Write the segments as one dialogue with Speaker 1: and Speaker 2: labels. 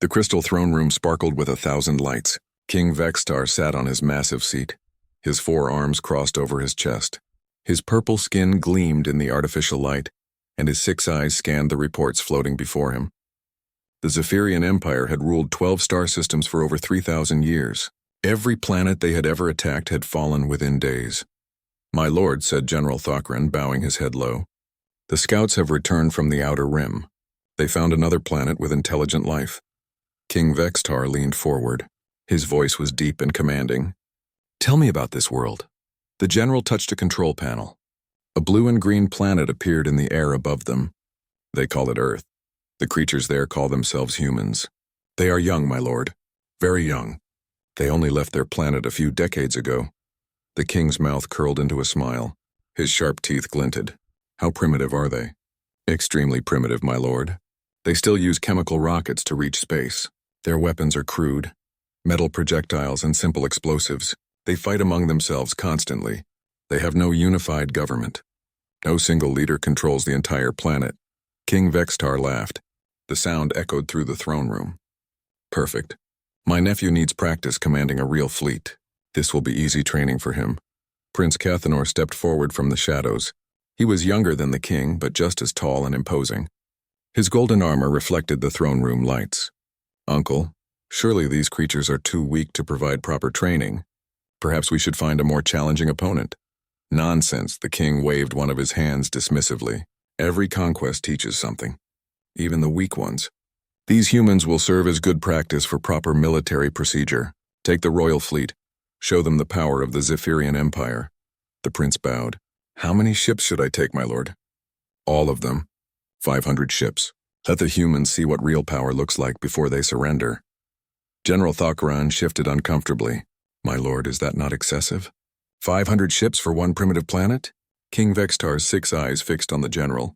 Speaker 1: The crystal throne room sparkled with 1,000 lights. King Vextar sat on his massive seat, his 4 arms crossed over his chest. His purple skin gleamed in the artificial light, and his 6 eyes scanned the reports floating before him. The Zephyrian Empire had ruled 12 star systems for over 3,000 years. Every planet they had ever attacked had fallen within days. "My lord," said General Thokran, bowing his head low, "the scouts have returned from the Outer Rim. They found another planet with intelligent life." King Vextar leaned forward. His voice was deep and commanding. "Tell me about this world." The general touched a control panel. A blue and green planet appeared in the air above them. "They call it Earth. The creatures there call themselves humans. They are young, my lord. Very young. They only left their planet a few decades ago." The king's mouth curled into a smile. His sharp teeth glinted. "How primitive are they?" "Extremely primitive, my lord. They still use chemical rockets to reach space. Their weapons are crude. Metal projectiles and simple explosives. They fight among themselves constantly. They have no unified government. No single leader controls the entire planet." King Vextar laughed. The sound echoed through the throne room. "Perfect. My nephew needs practice commanding a real fleet. This will be easy training for him." Prince Cathanor stepped forward from the shadows. He was younger than the king, but just as tall and imposing. His golden armor reflected the throne room lights. "Uncle, surely these creatures are too weak to provide proper training. Perhaps we should find a more challenging opponent." "Nonsense," the king waved one of his hands dismissively. "Every conquest teaches something, even the weak ones. These humans will serve as good practice for proper military procedure. Take the royal fleet. Show them the power of the Zephyrian Empire." The prince bowed. "How many ships should I take, my lord?" "All of them. 500 ships. Let the humans see what real power looks like before they surrender." General Thokran shifted uncomfortably. "My lord, is that not excessive? 500 ships for one primitive planet?" King Vextar's 6 eyes fixed on the general.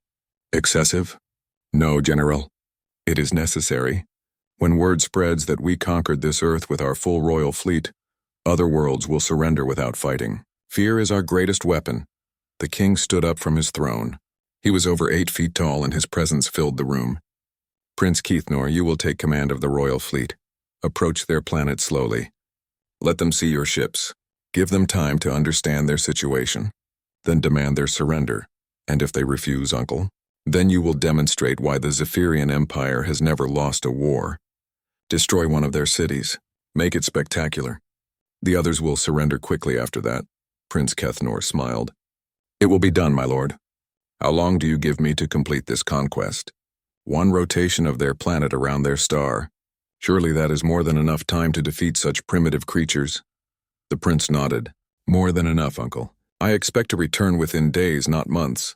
Speaker 1: "Excessive? No, General. It is necessary. When word spreads that we conquered this Earth with our full royal fleet, other worlds will surrender without fighting. Fear is our greatest weapon." The king stood up from his throne. He was over 8 feet tall, and his presence filled the room. "Prince Keithnor, you will take command of the royal fleet. Approach their planet slowly. Let them see your ships. Give them time to understand their situation. Then demand their surrender. And if they refuse, uncle, then you will demonstrate why the Zephyrian Empire has never lost a war. Destroy one of their cities. Make it spectacular. The others will surrender quickly after that." Prince Keithnor smiled. "It will be done, my lord. How long do you give me to complete this conquest?" "1 rotation of their planet around their star. Surely that is more than enough time to defeat such primitive creatures." The prince nodded. "More than enough, uncle. I expect to return within days, not months."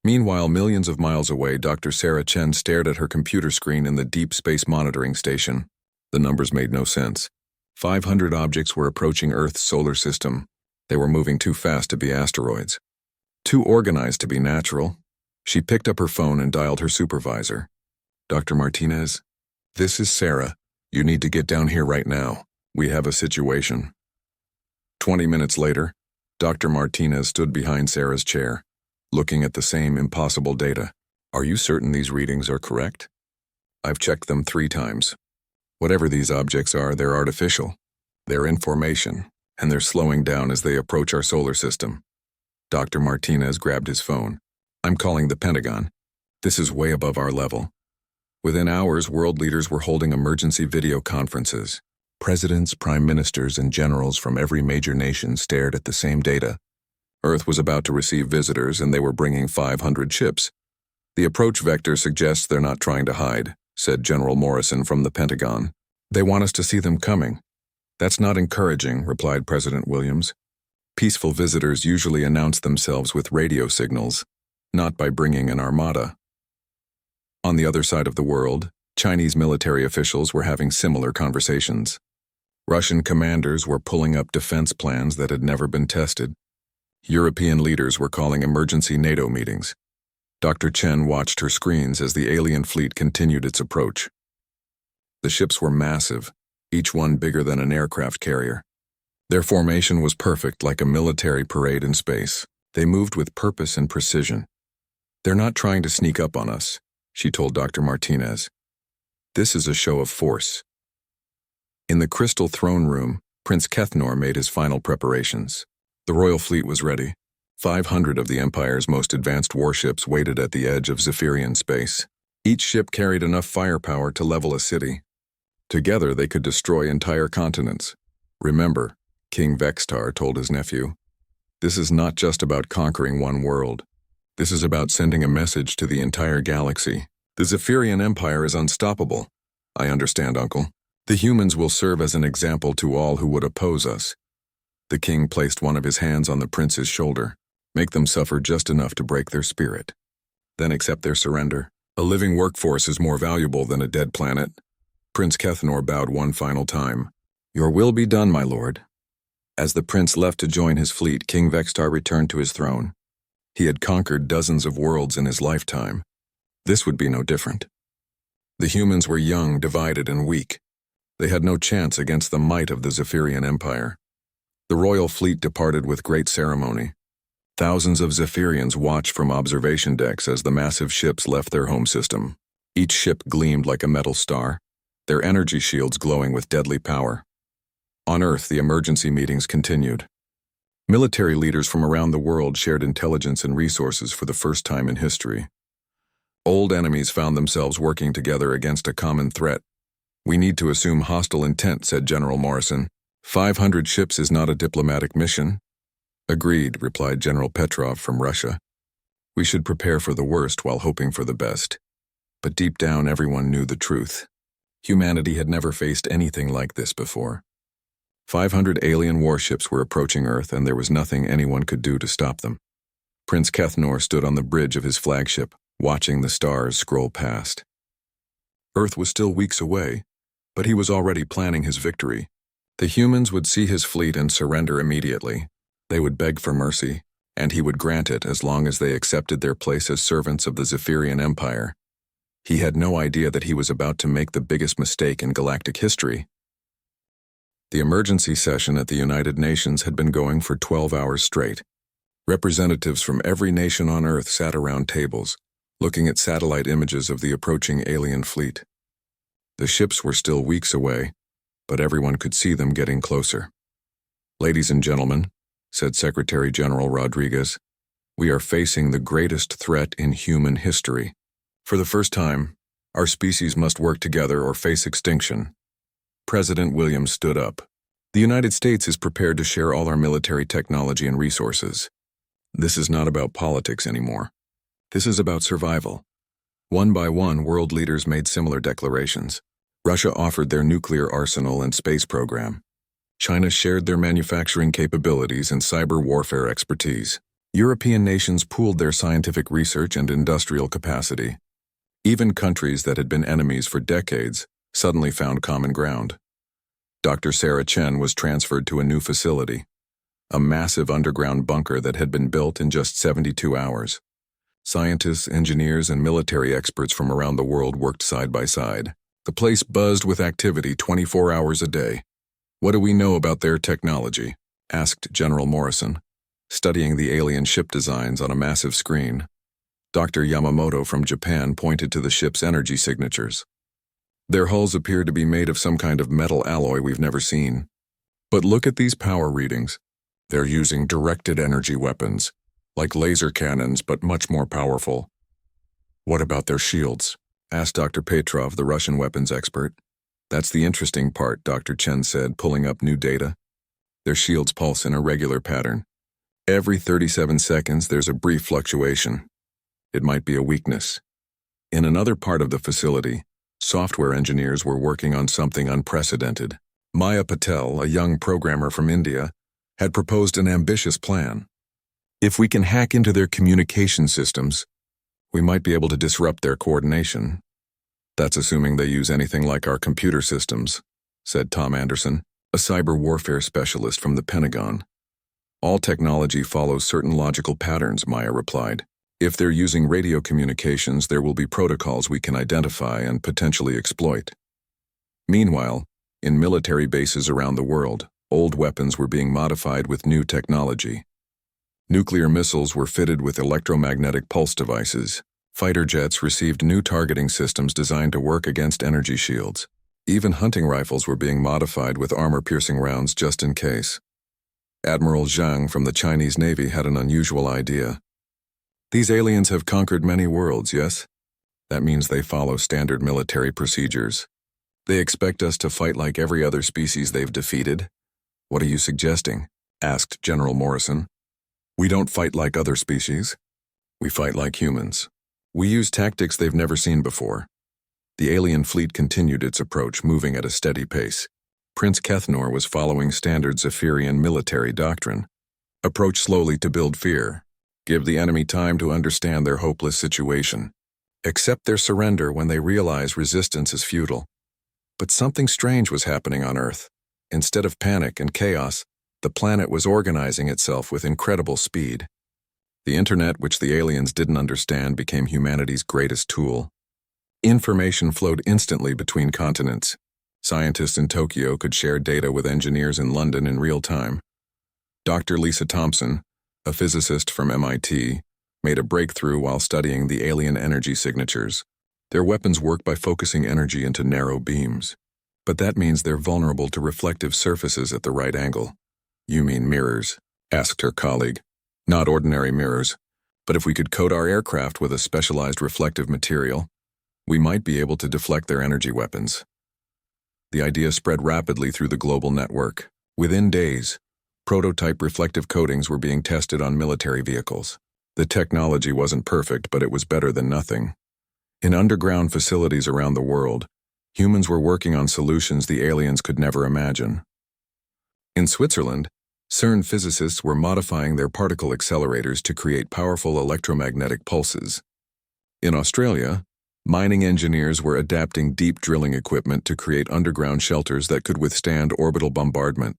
Speaker 1: Meanwhile, millions of miles away, Dr. Sarah Chen stared at her computer screen in the Deep Space Monitoring Station. The numbers made no sense. 500 objects were approaching Earth's solar system. They were moving too fast to be asteroids. Too organized to be natural. She picked up her phone and dialed her supervisor. "Dr. Martinez, this is Sarah. You need to get down here right now. We have a situation." 20 minutes later, Dr. Martinez stood behind Sarah's chair, looking at the same impossible data. "Are you certain these readings are correct?" "I've checked them 3 times. Whatever these objects are, they're artificial. They're information, and they're slowing down as they approach our solar system." Dr. Martinez grabbed his phone. "I'm calling the Pentagon. This is way above our level." Within hours, world leaders were holding emergency video conferences. Presidents, prime ministers, and generals from every major nation stared at the same data. Earth was about to receive visitors, and they were bringing 500 ships. "The approach vector suggests they're not trying to hide," said General Morrison from the Pentagon. "They want us to see them coming." "That's not encouraging," replied President Williams. "Peaceful visitors usually announce themselves with radio signals, not by bringing an armada." On the other side of the world, Chinese military officials were having similar conversations. Russian commanders were pulling up defense plans that had never been tested. European leaders were calling emergency NATO meetings. Dr. Chen watched her screens as the alien fleet continued its approach. The ships were massive, each one bigger than an aircraft carrier. Their formation was perfect, like a military parade in space. They moved with purpose and precision. "They're not trying to sneak up on us," she told Dr. Martinez. This is a show of force. In the Crystal Throne Room, Prince Kethnor made his final preparations. The royal fleet was ready. 500 of the Empire's most advanced warships waited at the edge of Zephyrian space. Each ship carried enough firepower to level a city. Together they could destroy entire continents. Remember, King Vextar told his nephew, this is not just about conquering one world. This is about sending a message to the entire galaxy. The Zephyrian Empire is unstoppable. I understand, Uncle. The humans will serve as an example to all who would oppose us. The king placed one of his hands on the prince's shoulder. Make them suffer just enough to break their spirit. Then accept their surrender. A living workforce is more valuable than a dead planet. Prince Kethnor bowed one final time. Your will be done, my lord. As the prince left to join his fleet, King Vextar returned to his throne. He had conquered dozens of worlds in his lifetime. This would be no different. The humans were young, divided, and weak. They had no chance against the might of the Zephyrian Empire. The royal fleet departed with great ceremony. Thousands of Zephyrians watched from observation decks as the massive ships left their home system. Each ship gleamed like a metal star, their energy shields glowing with deadly power. On Earth, the emergency meetings continued. Military leaders from around the world shared intelligence and resources for the first time in history. Old enemies found themselves working together against a common threat. We need to assume hostile intent, said General Morrison. 500 ships is not a diplomatic mission. Agreed, replied General Petrov from Russia. We should prepare for the worst while hoping for the best. But deep down, everyone knew the truth. Humanity had never faced anything like this before. 500 alien warships were approaching Earth, and there was nothing anyone could do to stop them. Prince Kethnor stood on the bridge of his flagship, watching the stars scroll past. Earth was still weeks away, but he was already planning his victory. The humans would see his fleet and surrender immediately. They would beg for mercy, and he would grant it as long as they accepted their place as servants of the Zephyrian Empire. He had no idea that he was about to make the biggest mistake in galactic history. The emergency session at the United Nations had been going for 12 hours straight. Representatives from every nation on Earth sat around tables, looking at satellite images of the approaching alien fleet. The ships were still weeks away, but everyone could see them getting closer. Ladies and gentlemen, said Secretary General Rodriguez, we are facing the greatest threat in human history. For the first time, our species must work together or face extinction. President Williams stood up. The United States is prepared to share all our military technology and resources. This is not about politics anymore. This is about survival. One by one, world leaders made similar declarations. Russia offered their nuclear arsenal and space program. China shared their manufacturing capabilities and cyber warfare expertise. European nations pooled their scientific research and industrial capacity. Even countries that had been enemies for decades suddenly found common ground. Dr. Sarah Chen was transferred to a new facility, a massive underground bunker that had been built in just 72 hours. Scientists, engineers, and military experts from around the world worked side by side. The place buzzed with activity 24 hours a day. What do we know about their technology? Asked General Morrison, studying the alien ship designs on a massive screen. Dr. Yamamoto from Japan pointed to the ship's energy signatures. Their hulls appeared to be made of some kind of metal alloy we've never seen. But look at these power readings. They're using directed energy weapons, like laser cannons, but much more powerful. What about their shields? Asked Dr. Petrov, the Russian weapons expert. That's the interesting part, Dr. Chen said, pulling up new data. Their shields pulse in a regular pattern. Every 37 seconds, there's a brief fluctuation. It might be a weakness. In another part of the facility, software engineers were working on something unprecedented. Maya Patel, a young programmer from India, had proposed an ambitious plan. If we can hack into their communication systems, we might be able to disrupt their coordination. That's assuming they use anything like our computer systems, said Tom Anderson, a cyber warfare specialist from the Pentagon. All technology follows certain logical patterns, Maya replied. If they're using radio communications, there will be protocols we can identify and potentially exploit. Meanwhile, in military bases around the world, old weapons were being modified with new technology. Nuclear missiles were fitted with electromagnetic pulse devices, Fighter jets received new targeting systems designed to work against energy shields. Even hunting rifles were being modified with armor-piercing rounds just in case. Admiral Zhang from the Chinese Navy had an unusual idea. These aliens have conquered many worlds, yes? That means they follow standard military procedures. They expect us to fight like every other species they've defeated? What are you suggesting? Asked General Morrison. We don't fight like other species. We fight like humans. We use tactics they've never seen before. The alien fleet continued its approach, moving at a steady pace. Prince Kethnor was following standard Zephyrian military doctrine. Approach slowly to build fear. Give the enemy time to understand their hopeless situation. Accept their surrender when they realize resistance is futile. But something strange was happening on Earth. Instead of panic and chaos, the planet was organizing itself with incredible speed. The internet, which the aliens didn't understand, became humanity's greatest tool. Information flowed instantly between continents. Scientists in Tokyo could share data with engineers in London in real time. Dr. Lisa Thompson, a physicist from MIT, made a breakthrough while studying the alien energy signatures. Their weapons work by focusing energy into narrow beams. But that means they're vulnerable to reflective surfaces at the right angle. You mean mirrors? Asked her colleague. Not ordinary mirrors, but if we could coat our aircraft with a specialized reflective material, we might be able to deflect their energy weapons. The idea spread rapidly through the global network. Within days, prototype reflective coatings were being tested on military vehicles. The technology wasn't perfect, but it was better than nothing. In underground facilities around the world, humans were working on solutions the aliens could never imagine. In Switzerland, CERN physicists were modifying their particle accelerators to create powerful electromagnetic pulses. In Australia, mining engineers were adapting deep drilling equipment to create underground shelters that could withstand orbital bombardment.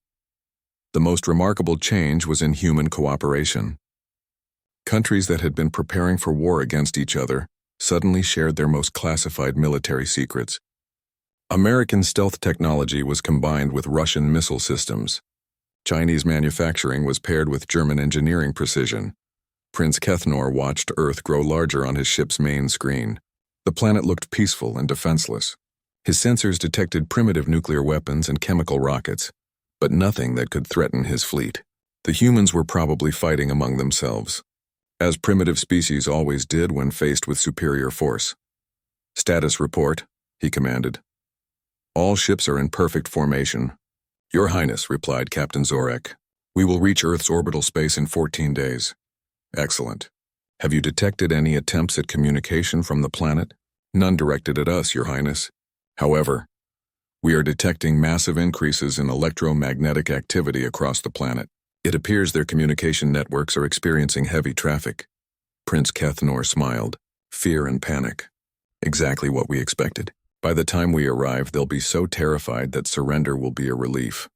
Speaker 1: The most remarkable change was in human cooperation. Countries that had been preparing for war against each other suddenly shared their most classified military secrets. American stealth technology was combined with Russian missile systems. Chinese manufacturing was paired with German engineering precision. Prince Kethnor watched Earth grow larger on his ship's main screen. The planet looked peaceful and defenseless. His sensors detected primitive nuclear weapons and chemical rockets, but nothing that could threaten his fleet. The humans were probably fighting among themselves, as primitive species always did when faced with superior force. Status report, he commanded. All ships are in perfect formation. Your Highness, replied Captain Zorek. We will reach Earth's orbital space in 14 days. Excellent. Have you detected any attempts at communication from the planet? None directed at us, Your Highness. However, we are detecting massive increases in electromagnetic activity across the planet. It appears their communication networks are experiencing heavy traffic. Prince Kethnor smiled. Fear and panic. Exactly what we expected. By the time we arrive, they'll be so terrified that surrender will be a relief.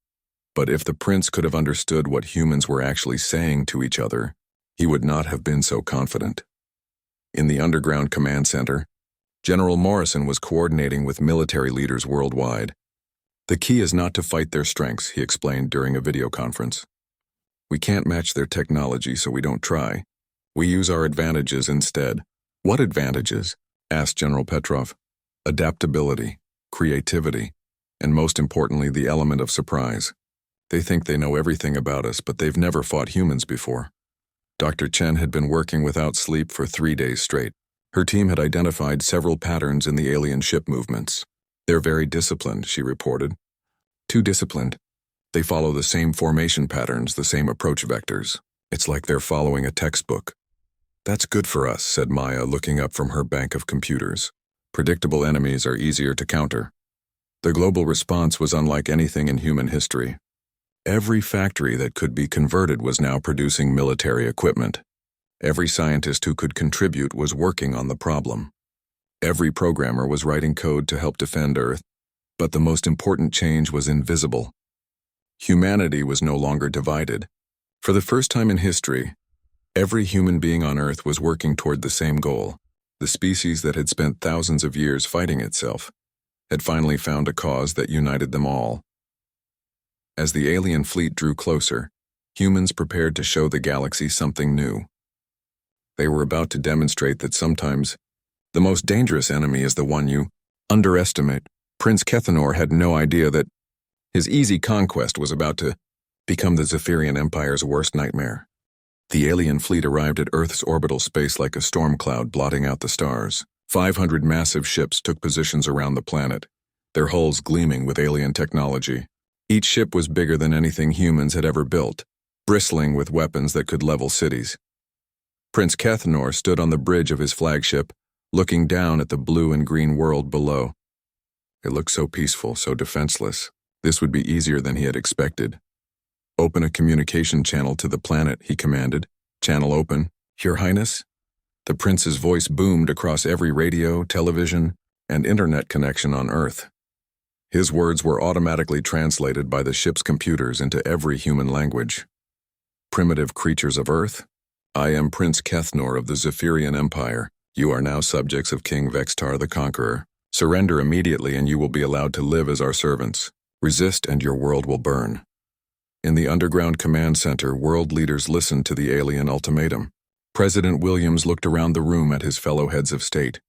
Speaker 1: But if the prince could have understood what humans were actually saying to each other, he would not have been so confident. In the underground command center, General Morrison was coordinating with military leaders worldwide. The key is not to fight their strengths, he explained during a video conference. We can't match their technology, so we don't try. We use our advantages instead. What advantages? Asked General Petrov. Adaptability, creativity, and most importantly, the element of surprise. They think they know everything about us, but they've never fought humans before. Dr. Chen had been working without sleep for 3 days straight. Her team had identified several patterns in the alien ship movements. They're very disciplined, she reported. Too disciplined. They follow the same formation patterns, the same approach vectors. It's like they're following a textbook. That's good for us, said Maya, looking up from her bank of computers. Predictable enemies are easier to counter. The global response was unlike anything in human history. Every factory that could be converted was now producing military equipment. Every scientist who could contribute was working on the problem. Every programmer was writing code to help defend Earth, but the most important change was invisible. Humanity was no longer divided. For the first time in history, every human being on Earth was working toward the same goal. The species that had spent thousands of years fighting itself had finally found a cause that united them all. As the alien fleet drew closer, humans prepared to show the galaxy something new. They were about to demonstrate that sometimes The most dangerous enemy is the one you underestimate. Prince Kethenor had no idea that his easy conquest was about to become the Zephyrian Empire's worst nightmare. The alien fleet arrived at Earth's orbital space like a storm cloud blotting out the stars. 500 massive ships took positions around the planet, their hulls gleaming with alien technology. Each ship was bigger than anything humans had ever built, bristling with weapons that could level cities. Prince Kethenor stood on the bridge of his flagship, looking down at the blue and green world below. It looked so peaceful, so defenseless. This would be easier than he had expected. "Open a communication channel to the planet," he commanded. "Channel open, Your Highness." The prince's voice boomed across every radio, television, and internet connection on Earth. His words were automatically translated by the ship's computers into every human language. "Primitive creatures of Earth, I am Prince Kethenor of the Zephyrian Empire. You are now subjects of King Vextar the Conqueror. Surrender immediately and you will be allowed to live as our servants. Resist and your world will burn." In the underground command center, world leaders listened to the alien ultimatum. President Williams looked around the room at his fellow heads of state.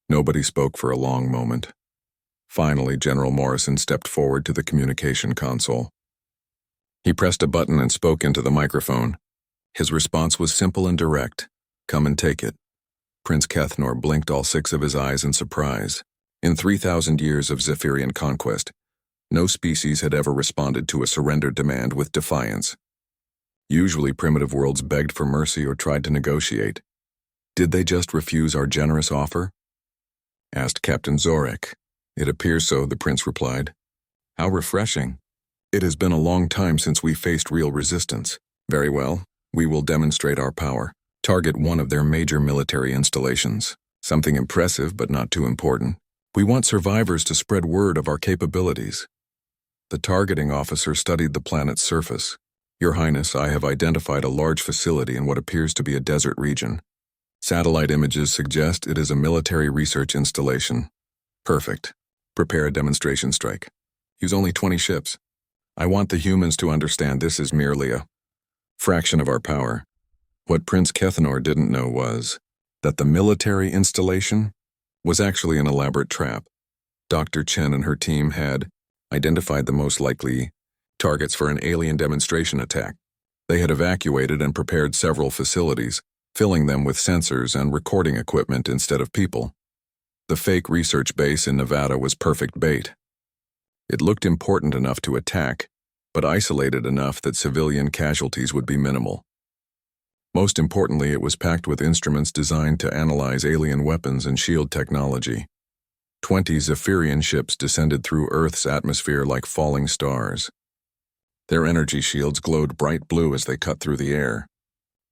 Speaker 1: Nobody spoke for a long moment. Finally, General Morrison stepped forward to the communication console. He pressed a button and spoke into the microphone. His response was simple and direct. "Come and take it." Prince Kethenor blinked all 6 of his eyes in surprise. In 3,000 years of Zephyrian conquest, no species had ever responded to a surrender demand with defiance. Usually primitive worlds begged for mercy or tried to negotiate. "Did they just refuse our generous offer?" asked Captain Zorek. "It appears so," the prince replied. "How refreshing. It has been a long time since we faced real resistance. Very well, we will demonstrate our power. Target one of their major military installations. Something impressive but not too important. We want survivors to spread word of our capabilities." The targeting officer studied the planet's surface. "Your Highness, I have identified a large facility in what appears to be a desert region. Satellite images suggest it is a military research installation." "Perfect. Prepare a demonstration strike. Use only 20 ships. I want the humans to understand this is merely a fraction of our power." What Prince Kethenor didn't know was that the military installation was actually an elaborate trap. Dr. Chen and her team had identified the most likely targets for an alien demonstration attack. They had evacuated and prepared several facilities, filling them with sensors and recording equipment instead of people. The fake research base in Nevada was perfect bait. It looked important enough to attack, but isolated enough that civilian casualties would be minimal. Most importantly, it was packed with instruments designed to analyze alien weapons and shield technology. 20 Zephyrian ships descended through Earth's atmosphere like falling stars. Their energy shields glowed bright blue as they cut through the air.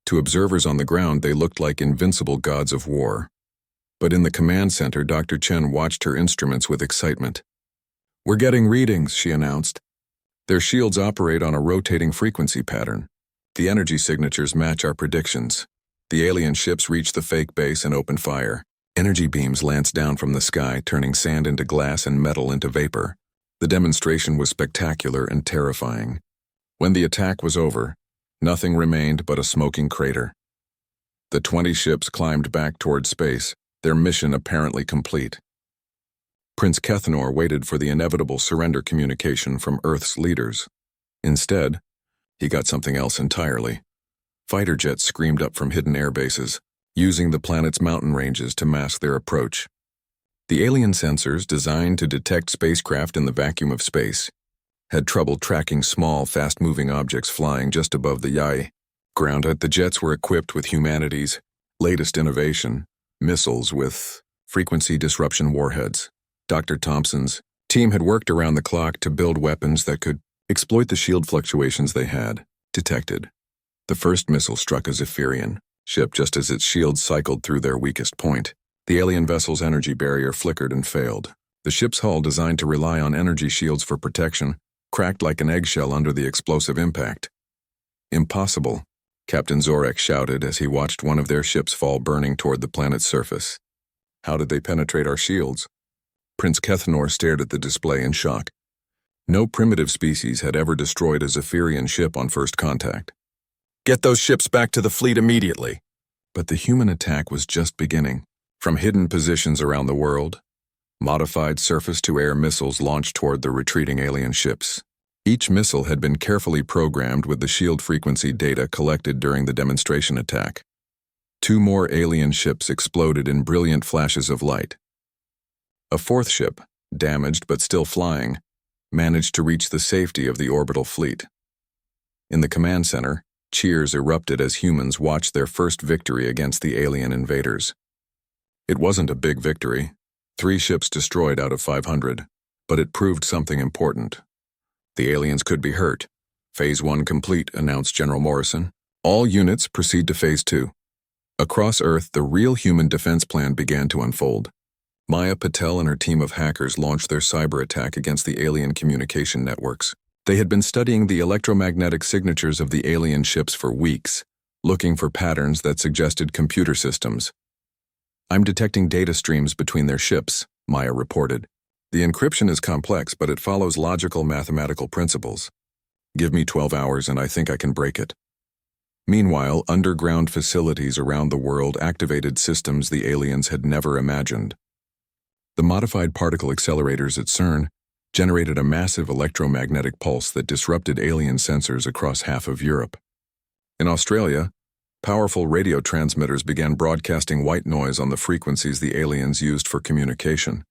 Speaker 1: To observers on the ground, they looked like invincible gods of war. But in the command center, Dr. Chen watched her instruments with excitement. "We're getting readings," she announced. "Their shields operate on a rotating frequency pattern. The energy signatures match our predictions." The alien ships reached the fake base and opened fire. Energy beams lanced down from the sky, turning sand into glass and metal into vapor. The demonstration was spectacular and terrifying. When the attack was over, nothing remained but a smoking crater. The 20 ships climbed back toward space, their mission apparently complete. Prince Kethenor waited for the inevitable surrender communication from Earth's leaders. Instead, he got something else entirely. Fighter jets screamed up from hidden air bases, using the planet's mountain ranges to mask their approach. The alien sensors, designed to detect spacecraft in the vacuum of space, had trouble tracking small, fast-moving objects flying just above the YI ground. The jets were equipped with humanity's latest innovation, missiles with frequency disruption warheads. Dr. Thompson's team had worked around the clock to build weapons that could exploit the shield fluctuations they had detected. The first missile struck a Zephyrian ship just as its shields cycled through their weakest point. The alien vessel's energy barrier flickered and failed. The ship's hull, designed to rely on energy shields for protection, cracked like an eggshell under the explosive impact. "Impossible," Captain Zorek shouted as he watched one of their ships fall burning toward the planet's surface. "How did they penetrate our shields?" Prince Kethenor stared at the display in shock. No primitive species had ever destroyed a Zephyrian ship on first contact. "Get those ships back to the fleet immediately." But the human attack was just beginning. From hidden positions around the world, modified surface-to-air missiles launched toward the retreating alien ships. Each missile had been carefully programmed with the shield frequency data collected during the demonstration attack. 2 more alien ships exploded in brilliant flashes of light. A 4th ship, damaged but still flying, managed to reach the safety of the orbital fleet. In the command center, cheers erupted as humans watched their first victory against the alien invaders. It wasn't a big victory, 3 ships destroyed out of 500, but it proved something important. The aliens could be hurt. Phase 1 complete, announced General Morrison. All units proceed to Phase 2. Across Earth, the real human defense plan began to unfold. Maya Patel and her team of hackers launched their cyber attack against the alien communication networks. They had been studying the electromagnetic signatures of the alien ships for weeks, looking for patterns that suggested computer systems. "I'm detecting data streams between their ships," Maya reported. "The encryption is complex, but it follows logical mathematical principles. Give me 12 hours and I think I can break it." Meanwhile, underground facilities around the world activated systems the aliens had never imagined. The modified particle accelerators at CERN generated a massive electromagnetic pulse that disrupted alien sensors across half of Europe. In Australia, powerful radio transmitters began broadcasting white noise on the frequencies the aliens used for communication.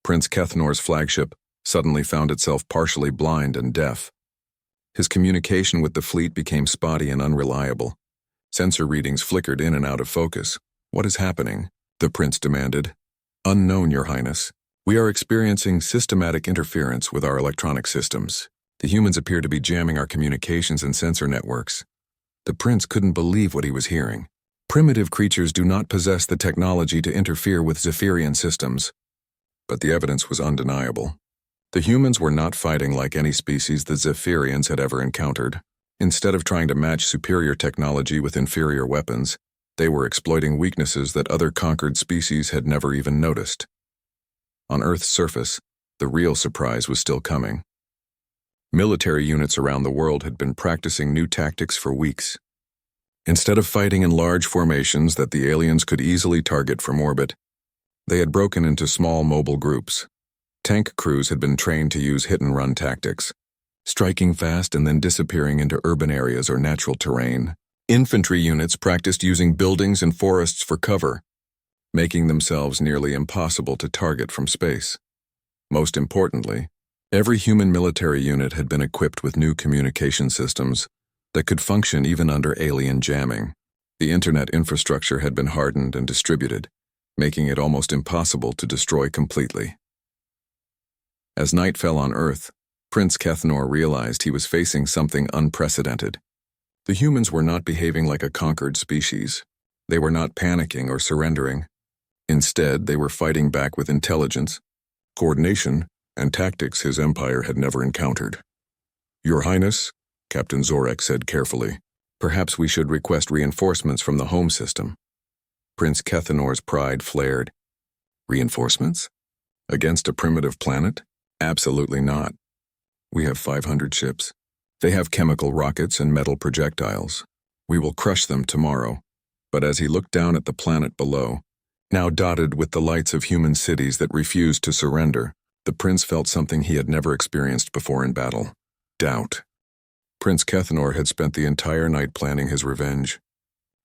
Speaker 1: Prince Kethnor's flagship suddenly found itself partially blind and deaf. His communication with the fleet became spotty and unreliable. Sensor readings flickered in and out of focus. "What is happening?" the prince demanded. "Unknown, Your Highness. We are experiencing systematic interference with our electronic systems. The humans appear to be jamming our communications and sensor networks." The prince couldn't believe what he was hearing. Primitive creatures do not possess the technology to interfere with Zephyrian systems. But the evidence was undeniable. The humans were not fighting like any species the Zephyrians had ever encountered. Instead of trying to match superior technology with inferior weapons, they were exploiting weaknesses that other conquered species had never even noticed. On Earth's surface, the real surprise was still coming. Military units around the world had been practicing new tactics for weeks. Instead of fighting in large formations that the aliens could easily target from orbit, they had broken into small mobile groups. Tank crews had been trained to use hit-and-run tactics, striking fast and then disappearing into urban areas or natural terrain. Infantry units practiced using buildings and forests for cover, making themselves nearly impossible to target from space. Most importantly, every human military unit had been equipped with new communication systems that could function even under alien jamming. The internet infrastructure had been hardened and distributed, making it almost impossible to destroy completely. As night fell on Earth, Prince Kethnor realized he was facing something unprecedented. The humans were not behaving like a conquered species. They were not panicking or surrendering. Instead, they were fighting back with intelligence, coordination, and tactics his empire had never encountered. "Your Highness," Captain Zorek said carefully, "perhaps we should request reinforcements from the home system." Prince Kethanor's pride flared. "Reinforcements? Against a primitive planet? Absolutely not. We have 500 ships. They have chemical rockets and metal projectiles. We will crush them tomorrow." But as he looked down at the planet below, now dotted with the lights of human cities that refused to surrender, the prince felt something he had never experienced before in battle: doubt. Prince Kethnor had spent the entire night planning his revenge.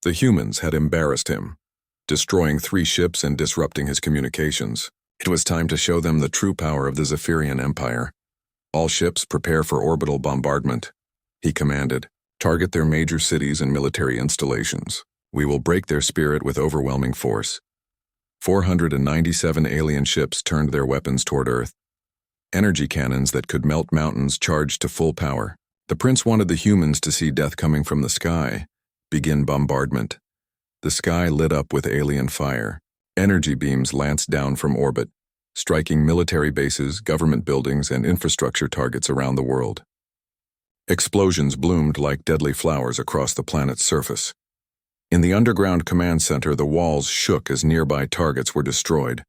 Speaker 1: The humans had embarrassed him, destroying 3 ships and disrupting his communications. It was time to show them the true power of the Zephyrian Empire. "All ships prepare for orbital bombardment," he commanded. "Target their major cities and military installations. We will break their spirit with overwhelming force." 497 alien ships turned their weapons toward Earth. Energy cannons that could melt mountains charged to full power. The prince wanted the humans to see death coming from the sky. Begin bombardment. The sky lit up with alien fire. Energy beams lanced down from orbit, striking military bases, government buildings, and infrastructure targets around the world. Explosions bloomed like deadly flowers across the planet's surface. In the underground command center, the walls shook as nearby targets were destroyed.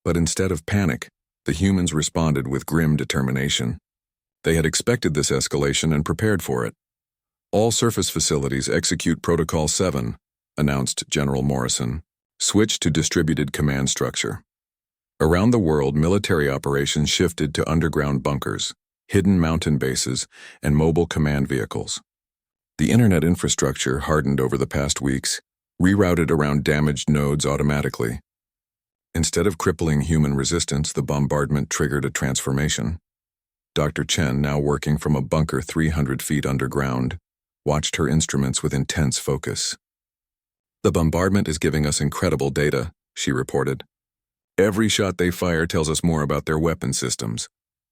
Speaker 1: But instead of panic, the humans responded with grim determination. They had expected this escalation and prepared for it. "All surface facilities execute Protocol 7, announced General Morrison. Switch to distributed command structure. Around the world, military operations shifted to underground bunkers, hidden mountain bases, and mobile command vehicles. The internet infrastructure, hardened over the past weeks, rerouted around damaged nodes automatically. Instead of crippling human resistance, the bombardment triggered a transformation. Dr. Chen, now working from a bunker 300 feet underground, watched her instruments with intense focus. "The bombardment is giving us incredible data," she reported. "Every shot they fire tells us more about their weapon systems.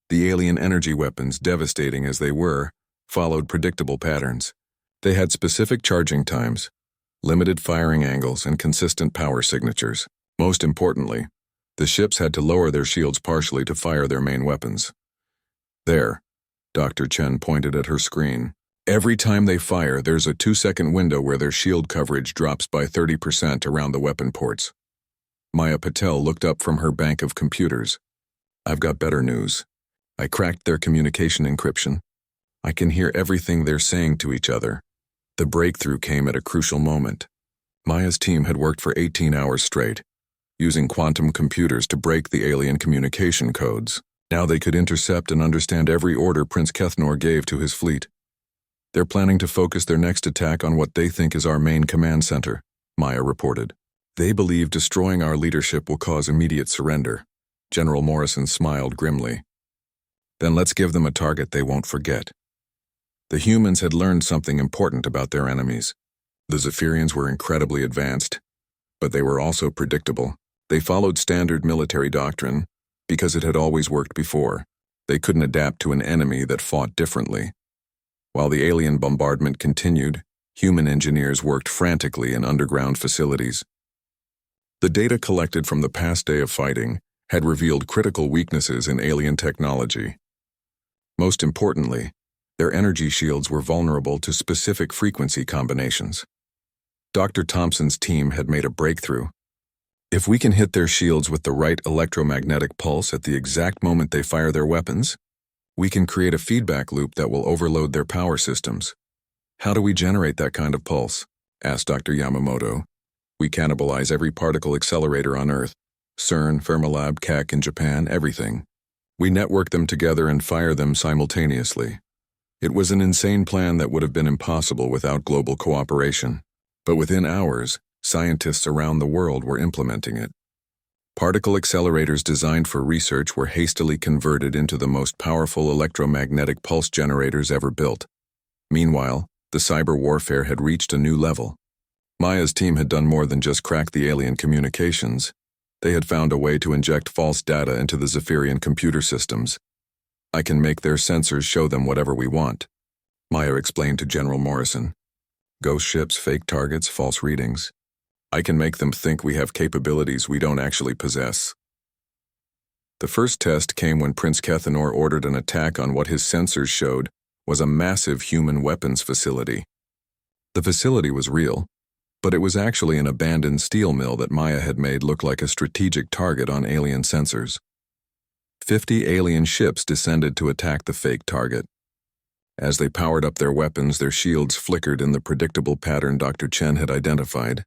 Speaker 1: The alien energy weapons, devastating as they were, followed predictable patterns. They had specific charging times, limited firing angles, and consistent power signatures. Most importantly, the ships had to lower their shields partially to fire their main weapons. There," Dr. Chen pointed at her screen. "Every time they fire, there's a 2-second window where their shield coverage drops by 30% around the weapon ports." Maya Patel looked up from her bank of computers. "I've got better news. I cracked their communication encryption. I can hear everything they're saying to each other." The breakthrough came at a crucial moment. Maya's team had worked for 18 hours straight, using quantum computers to break the alien communication codes. Now they could intercept and understand every order Prince Kethnor gave to his fleet. "They're planning to focus their next attack on what they think is our main command center," Maya reported. "They believe destroying our leadership will cause immediate surrender." General Morrison smiled grimly. "Then let's give them a target they won't forget." The humans had learned something important about their enemies. The Zephyrians were incredibly advanced, but they were also predictable. They followed standard military doctrine because it had always worked before. They couldn't adapt to an enemy that fought differently. While the alien bombardment continued, human engineers worked frantically in underground facilities. The data collected from the past day of fighting had revealed critical weaknesses in alien technology. Most importantly, their energy shields were vulnerable to specific frequency combinations. Dr. Thompson's team had made a breakthrough. "If we can hit their shields with the right electromagnetic pulse at the exact moment they fire their weapons, we can create a feedback loop that will overload their power systems." "How do we generate that kind of pulse?" asked Dr. Yamamoto. "We cannibalize every particle accelerator on Earth. CERN, Fermilab, Keck in Japan, everything. We network them together and fire them simultaneously." It was an insane plan that would have been impossible without global cooperation. But within hours, scientists around the world were implementing it. Particle accelerators designed for research were hastily converted into the most powerful electromagnetic pulse generators ever built. Meanwhile, the cyber warfare had reached a new level. Maya's team had done more than just crack the alien communications. They had found a way to inject false data into the Zephyrian computer systems. "I can make their sensors show them whatever we want," Maya explained to General Morrison. "Ghost ships, fake targets, false readings. I can make them think we have capabilities we don't actually possess." The first test came when Prince Kethanor ordered an attack on what his sensors showed was a massive human weapons facility. The facility was real, but it was actually an abandoned steel mill that Maya had made look like a strategic target on alien sensors. 50 alien ships descended to attack the fake target. As they powered up their weapons, their shields flickered in the predictable pattern Dr. Chen had identified.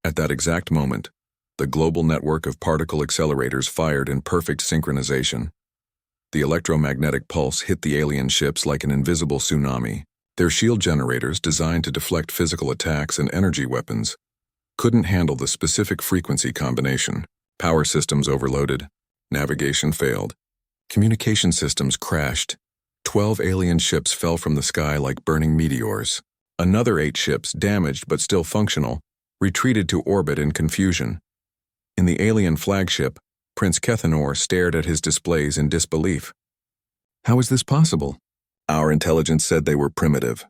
Speaker 1: At that exact moment, the global network of particle accelerators fired in perfect synchronization. The electromagnetic pulse hit the alien ships like an invisible tsunami. Their shield generators, designed to deflect physical attacks and energy weapons, couldn't handle the specific frequency combination. Power systems overloaded. Navigation failed. Communication systems crashed. 12 alien ships fell from the sky like burning meteors. Another 8 ships, damaged but still functional, retreated to orbit in confusion. In the alien flagship, Prince Kethanor stared at his displays in disbelief. "How is this possible?" "Our intelligence said they were primitive."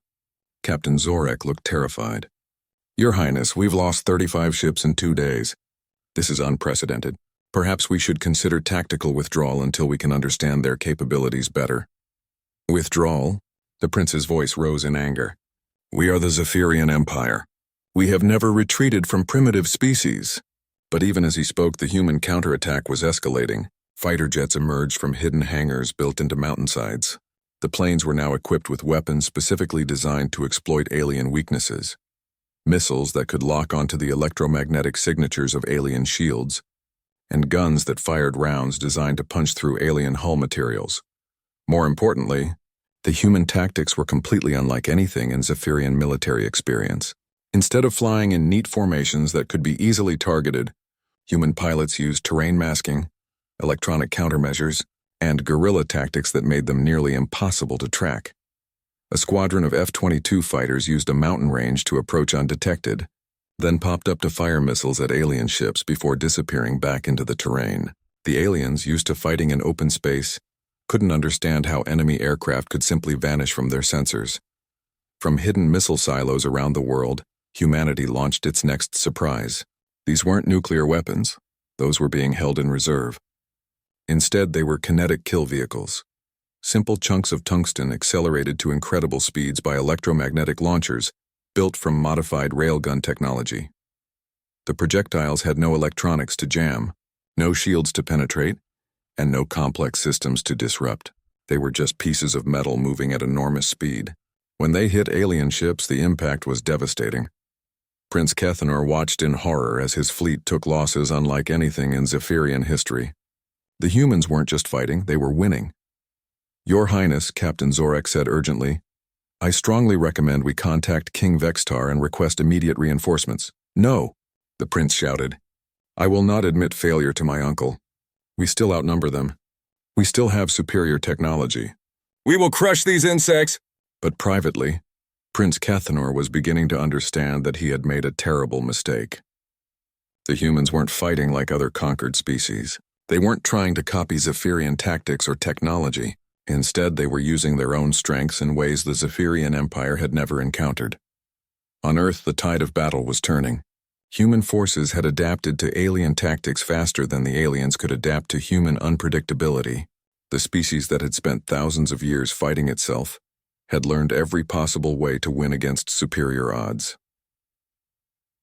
Speaker 1: Captain Zorek looked terrified. "Your Highness, we've lost 35 ships in 2 days. This is unprecedented. Perhaps we should consider tactical withdrawal until we can understand their capabilities better." "Withdrawal?" The prince's voice rose in anger. "We are the Zephyrian Empire. We have never retreated from primitive species." But even as he spoke, the human counterattack was escalating. Fighter jets emerged from hidden hangars built into mountainsides. The planes were now equipped with weapons specifically designed to exploit alien weaknesses. missiles that could lock onto the electromagnetic signatures of alien shields, and guns that fired rounds designed to punch through alien hull materials. More importantly, the human tactics were completely unlike anything in Zephyrian military experience. Instead of flying in neat formations that could be easily targeted, human pilots used terrain masking, electronic countermeasures, and guerrilla tactics that made them nearly impossible to track. A squadron of F-22 fighters used a mountain range to approach undetected, then popped up to fire missiles at alien ships before disappearing back into the terrain. The aliens, used to fighting in open space, couldn't understand how enemy aircraft could simply vanish from their sensors. From hidden missile silos around the world, humanity launched its next surprise. These weren't nuclear weapons. Those were being held in reserve. Instead, they were kinetic kill vehicles. Simple chunks of tungsten accelerated to incredible speeds by electromagnetic launchers built from modified railgun technology. The projectiles had no electronics to jam, no shields to penetrate, and no complex systems to disrupt. They were just pieces of metal moving at enormous speed. When they hit alien ships, the impact was devastating. Prince Kethenor watched in horror as his fleet took losses unlike anything in Zephyrian history. The humans weren't just fighting, they were winning. "Your Highness," Captain Zorek said urgently, "I strongly recommend we contact King Vextar and request immediate reinforcements." "No," the prince shouted. "I will not admit failure to my uncle. We still outnumber them. We still have superior technology. We will crush these insects!" But privately, Prince Kethenor was beginning to understand that he had made a terrible mistake. The humans weren't fighting like other conquered species. They weren't trying to copy Zephyrian tactics or technology. Instead, they were using their own strengths in ways the Zephyrian Empire had never encountered. On Earth, the tide of battle was turning. Human forces had adapted to alien tactics faster than the aliens could adapt to human unpredictability. The species that had spent thousands of years fighting itself had learned every possible way to win against superior odds.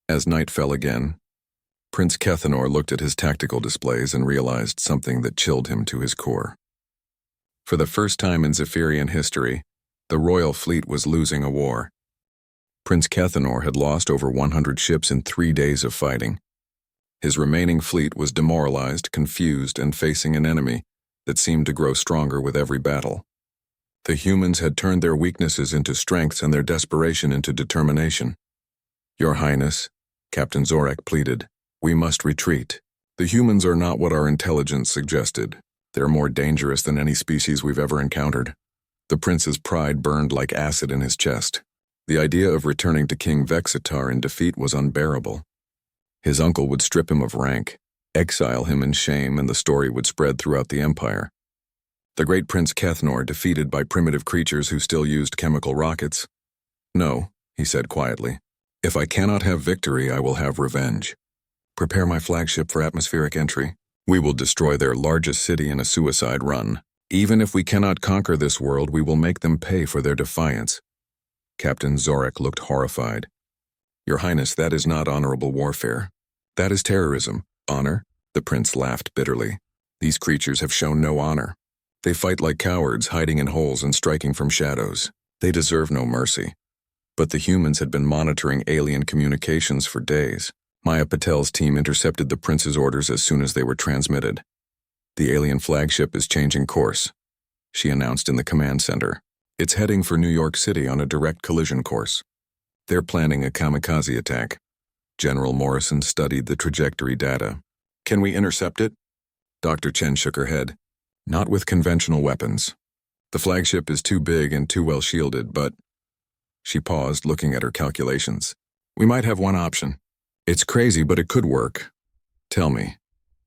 Speaker 1: As night fell again, Prince Kethenor looked at his tactical displays and realized something that chilled him to his core. For the first time in Zephyrian history, the royal fleet was losing a war. Prince Kethenor had lost over 100 ships in 3 days of fighting. His remaining fleet was demoralized, confused, and facing an enemy that seemed to grow stronger with every battle. The humans had turned their weaknesses into strengths and their desperation into determination. "Your Highness," Captain Zorek pleaded, "we must retreat. The humans are not what our intelligence suggested. They're more dangerous than any species we've ever encountered." The prince's pride burned like acid in his chest. The idea of returning to King Vexitar in defeat was unbearable. His uncle would strip him of rank, exile him in shame, and the story would spread throughout the empire. The great Prince Kethenor defeated by primitive creatures who still used chemical rockets. "No," he said quietly. "If I cannot have victory, I will have revenge. Prepare my flagship for atmospheric entry. We will destroy their largest city in a suicide run. Even if we cannot conquer this world, we will make them pay for their defiance." Captain Zorek looked horrified. "Your Highness, that is not honorable warfare. That is terrorism." "Honor?" The prince laughed bitterly. "These creatures have shown no honor. They fight like cowards, hiding in holes and striking from shadows. They deserve no mercy." But the humans had been monitoring alien communications for days. Maya Patel's team intercepted the prince's orders as soon as they were transmitted. "The alien flagship is changing course," she announced in the command center. "It's heading for New York City on a direct collision course. They're planning a kamikaze attack." General Morrison studied the trajectory data. "Can we intercept it?" Dr. Chen shook her head. "Not with conventional weapons. The flagship is too big and too well shielded, but..." She paused, looking at her calculations. "We might have one option. It's crazy, but it could work. Tell me.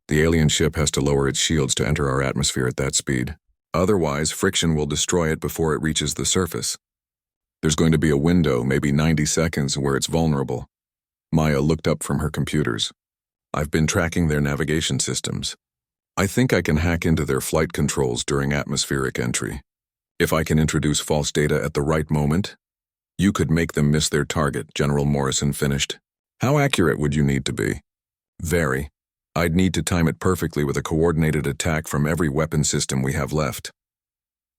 Speaker 1: The alien ship has to lower its shields to enter our atmosphere at that speed. Otherwise, friction will destroy it before it reaches the surface. There's going to be a window, maybe 90 seconds, where it's vulnerable." Maya looked up from her computers. "I've been tracking their navigation systems. I think I can hack into their flight controls during atmospheric entry. If I can introduce false data at the right moment, you could make them miss their target," General Morrison finished. "How accurate would you need to be?" "Very. I'd need to time it perfectly with a coordinated attack from every weapon system we have left."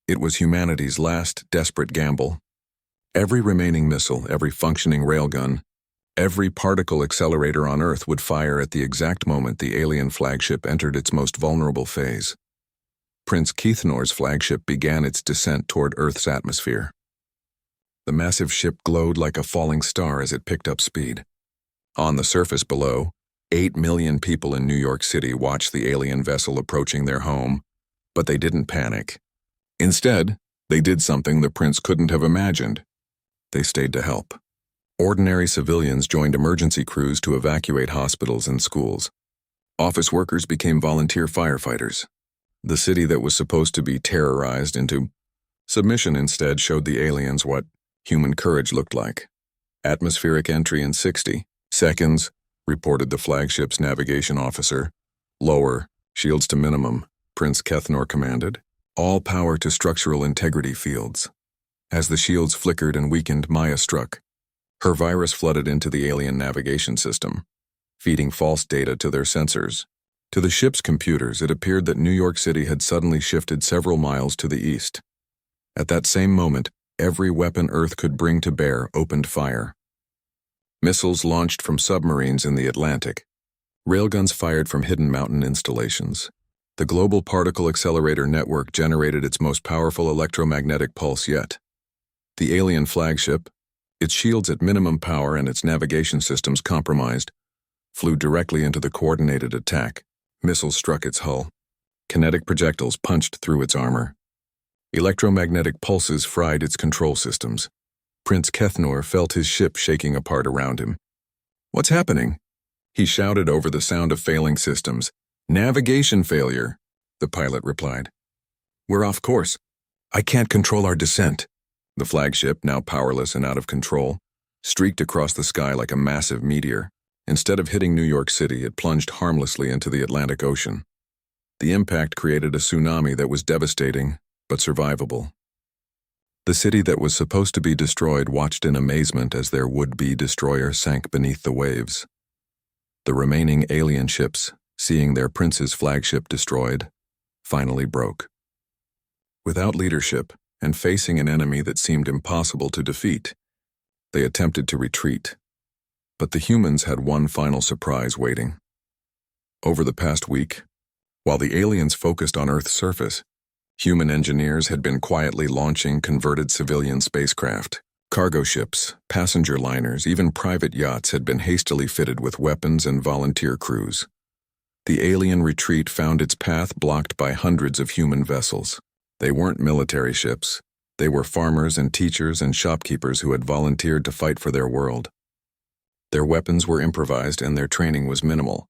Speaker 1: It was humanity's last desperate gamble. Every remaining missile, every functioning railgun, Every particle accelerator on Earth would fire at the exact moment the alien flagship entered its most vulnerable phase. Prince Keithnor's flagship began its descent toward Earth's atmosphere. The massive ship glowed like a falling star as it picked up speed. On the surface below, 8 million people in New York City watched the alien vessel approaching their home, but they didn't panic. Instead, they did something the prince couldn't have imagined. They stayed to help. Ordinary civilians joined emergency crews to evacuate hospitals and schools. Office workers became volunteer firefighters. The city that was supposed to be terrorized into submission instead showed the aliens what human courage looked like. Atmospheric entry in 60 seconds, reported the flagship's navigation officer. Lower, shields to minimum, Prince Keithnor commanded. All power to structural integrity fields. As the shields flickered and weakened, Maya struck. Her virus flooded into the alien navigation system, feeding false data to their sensors. To the ship's computers, it appeared that New York City had suddenly shifted several miles to the east. At that same moment, every weapon Earth could bring to bear opened fire. Missiles launched from submarines in the Atlantic. Railguns fired from hidden mountain installations. The Global Particle Accelerator Network generated its most powerful electromagnetic pulse yet. The alien flagship, its shields at minimum power and its navigation systems compromised, flew directly into the coordinated attack. Missiles struck its hull. Kinetic projectiles punched through its armor. Electromagnetic pulses fried its control systems. Prince Keithnor felt his ship shaking apart around him. "What's happening?" He shouted over the sound of failing systems. "Navigation failure," the pilot replied. "We're off course. I can't control our descent." The flagship, now powerless and out of control, streaked across the sky like a massive meteor. Instead of hitting New York City, it plunged harmlessly into the Atlantic Ocean. The impact created a tsunami that was devastating, but survivable. The city that was supposed to be destroyed watched in amazement as their would-be destroyer sank beneath the waves. The remaining alien ships, seeing their prince's flagship destroyed, finally broke. Without leadership, and facing an enemy that seemed impossible to defeat, they attempted to retreat. But the humans had one final surprise waiting. Over the past week, while the aliens focused on Earth's surface, human engineers had been quietly launching converted civilian spacecraft. Cargo ships, passenger liners, even private yachts had been hastily fitted with weapons and volunteer crews. The alien retreat found its path blocked by hundreds of human vessels. They weren't military ships. They were farmers and teachers and shopkeepers who had volunteered to fight for their world. Their weapons were improvised and their training was minimal,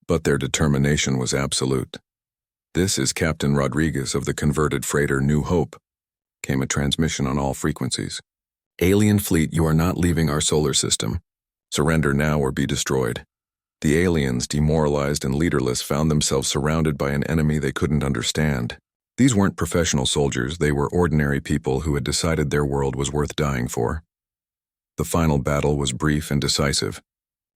Speaker 1: but their determination was absolute. "This is Captain Rodriguez of the converted freighter New Hope," came a transmission on all frequencies. "Alien fleet, you are not leaving our solar system. Surrender now or be destroyed." The aliens, demoralized and leaderless, found themselves surrounded by an enemy they couldn't understand. These weren't professional soldiers, they were ordinary people who had decided their world was worth dying for. The final battle was brief and decisive.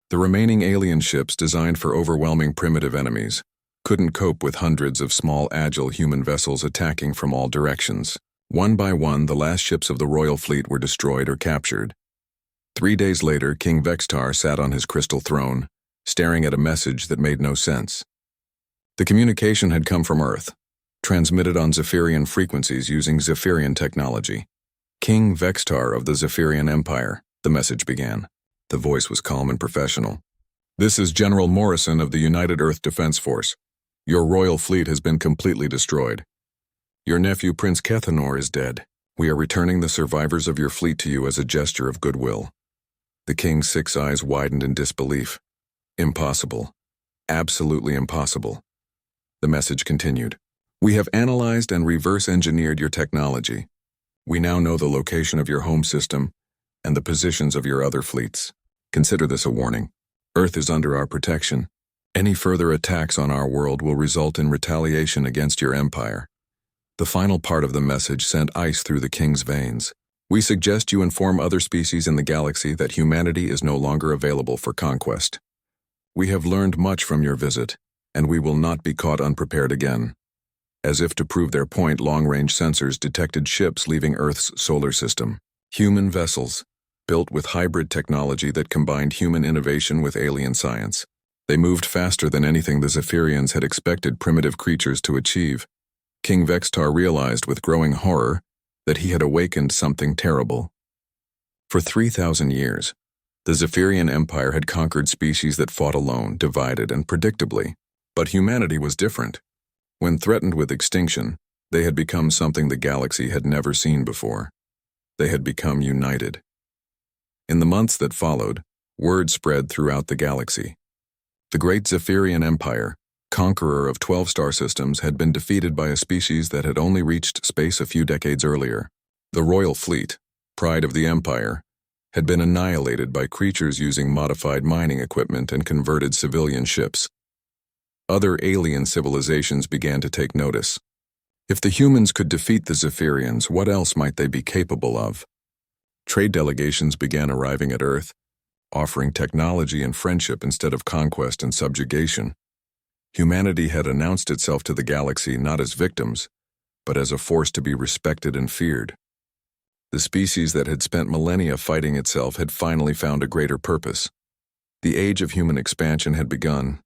Speaker 1: The remaining alien ships, designed for overwhelming primitive enemies, couldn't cope with hundreds of small, agile human vessels attacking from all directions. One by one, the last ships of the royal fleet were destroyed or captured. 3 days later, King Vextar sat on his crystal throne, staring at a message that made no sense. The communication had come from Earth, transmitted on Zephyrian frequencies using Zephyrian technology. "King Vextar of the Zephyrian Empire," the message began. The voice was calm and professional. "This is General Morrison of the United Earth Defense Force. Your royal fleet has been completely destroyed. Your nephew Prince Keithnor is dead. We are returning the survivors of your fleet to you as a gesture of goodwill." The king's 6 eyes widened in disbelief. "Impossible. Absolutely impossible." The message continued. "We have analyzed and reverse-engineered your technology. We now know the location of your home system and the positions of your other fleets. Consider this a warning. Earth is under our protection. Any further attacks on our world will result in retaliation against your empire." The final part of the message sent ice through the king's veins. "We suggest you inform other species in the galaxy that humanity is no longer available for conquest. We have learned much from your visit, and we will not be caught unprepared again." As if to prove their point, long-range sensors detected ships leaving Earth's solar system. Human vessels, built with hybrid technology that combined human innovation with alien science. They moved faster than anything the Zephyrians had expected primitive creatures to achieve. King Vextar realized with growing horror that he had awakened something terrible. For 3,000 years, the Zephyrian Empire had conquered species that fought alone, divided, and predictably. But humanity was different. When threatened with extinction, they had become something the galaxy had never seen before. They had become united. In the months that followed, word spread throughout the galaxy. The great Zephyrian Empire, conqueror of 12 star systems, had been defeated by a species that had only reached space a few decades earlier. The Royal Fleet, pride of the Empire, had been annihilated by creatures using modified mining equipment and converted civilian ships. Other alien civilizations began to take notice. If the humans could defeat the Zephyrians, what else might they be capable of? Trade delegations began arriving at Earth, offering technology and friendship instead of conquest and subjugation. Humanity had announced itself to the galaxy not as victims, but as a force to be respected and feared. The species that had spent millennia fighting itself had finally found a greater purpose. The age of human expansion had begun,